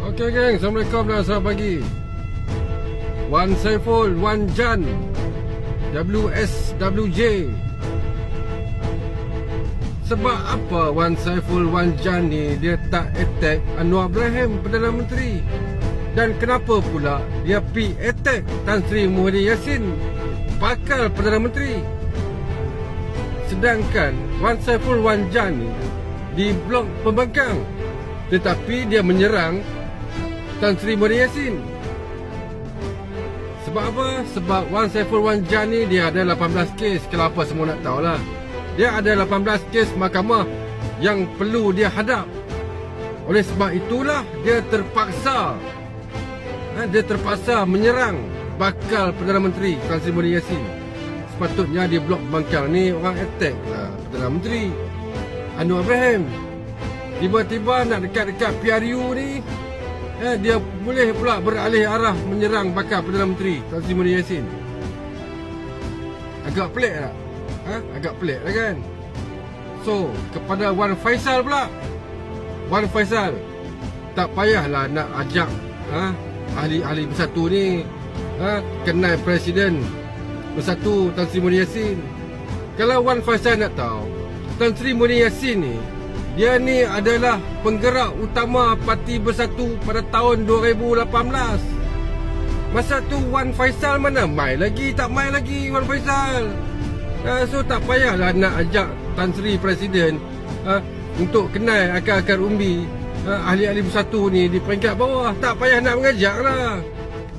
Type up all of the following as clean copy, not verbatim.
Okey geng, Assalamualaikum dan selamat pagi. Wan Saiful, Wan Jan, WSWJ. Sebab apa Wan Saiful, Wan Jan ni dia tak attack Anwar Ibrahim, Perdana Menteri? Dan kenapa pula dia pi attack Tan Sri Muhyiddin Yassin, bakal Perdana Menteri? Sedangkan Wan Saiful, Wan Jan ni di blok pembangkang, tetapi dia menyerang Tan Sri Muhyiddin Yassin. Sebab apa? Sebab Wan Saiful, Wan Jan ni dia ada 18 kes. Kalau apa semua nak tahulah. Dia ada 18 kes mahkamah yang perlu dia hadap. Oleh sebab itulah dia terpaksa menyerang bakal Perdana Menteri Tan Sri Muhyiddin Yassin. Sepatutnya di blok pembangkang ni orang attack lah Perdana Menteri Anwar Ibrahim. Tiba-tiba nak dekat-dekat PRU ni, dia boleh pula beralih arah menyerang bakal Perdana Menteri Tan Sri Muhyiddin Yassin. Agak pelik tak? Agak pelik lah kan? So, kepada Wan Faisal pula, Wan Faisal, tak payahlah nak ajak ahli-ahli bersatu ni kenal Presiden Bersatu Tan Sri Muhyiddin Yassin. Kalau Wan Faisal nak tahu, Tan Sri Muhyiddin Yassin ni, dia ni adalah penggerak utama Parti Bersatu pada tahun 2018. Masa tu Wan Faisal mana mai lagi, tak mai lagi Wan Faisal. So tak payahlah nak ajak Tan Sri Presiden untuk kenal akar-akar umbi ahli-ahli bersatu ni di peringkat bawah. Tak payah nak mengajak lah.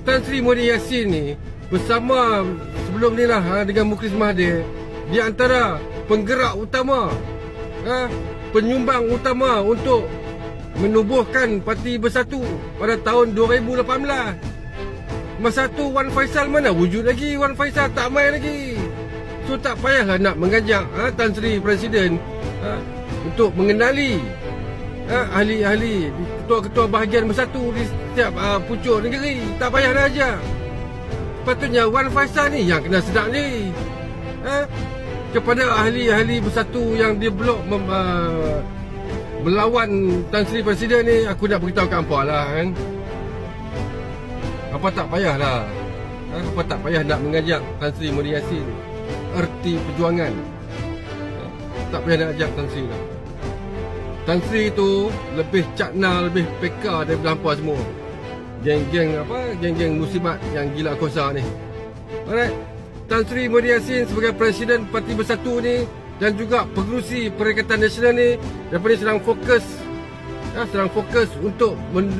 Tan Sri Muhyiddin Yassin ni bersama sebelum ni lah dengan Mukhlis Mahathir, di antara penggerak utama, penyumbang utama untuk menubuhkan Parti Bersatu pada tahun 2018. Masa tu Wan Faisal mana wujud lagi. Wan Faisal tak main lagi. So tak payahlah nak mengajak Tan Sri Presiden untuk mengenali ahli-ahli, ketua-ketua bahagian bersatu di setiap pucuk negeri. Tak payah nak ajak. Patutnya Wan Faisal ni yang kena sedap ni. Kepada ahli-ahli bersatu yang dia blok melawan Tan Sri Presiden ni, aku nak beritahu kat hampa lah kan. Apa tak payahlah. Apa tak payah nak mengajak Tan Sri Muhyiddin Yassin. Erti perjuangan. Tak payah nak ajak Tan Sri lah. Tan Sri tu lebih cakna, lebih peka daripada hampa semua. Geng-geng musibat yang gila kosa ni. Alright. Tan Sri Muhyiddin Yassin sebagai Presiden Parti Bersatu ni dan juga pengerusi Perikatan Nasional ni, daripada sedang fokus untuk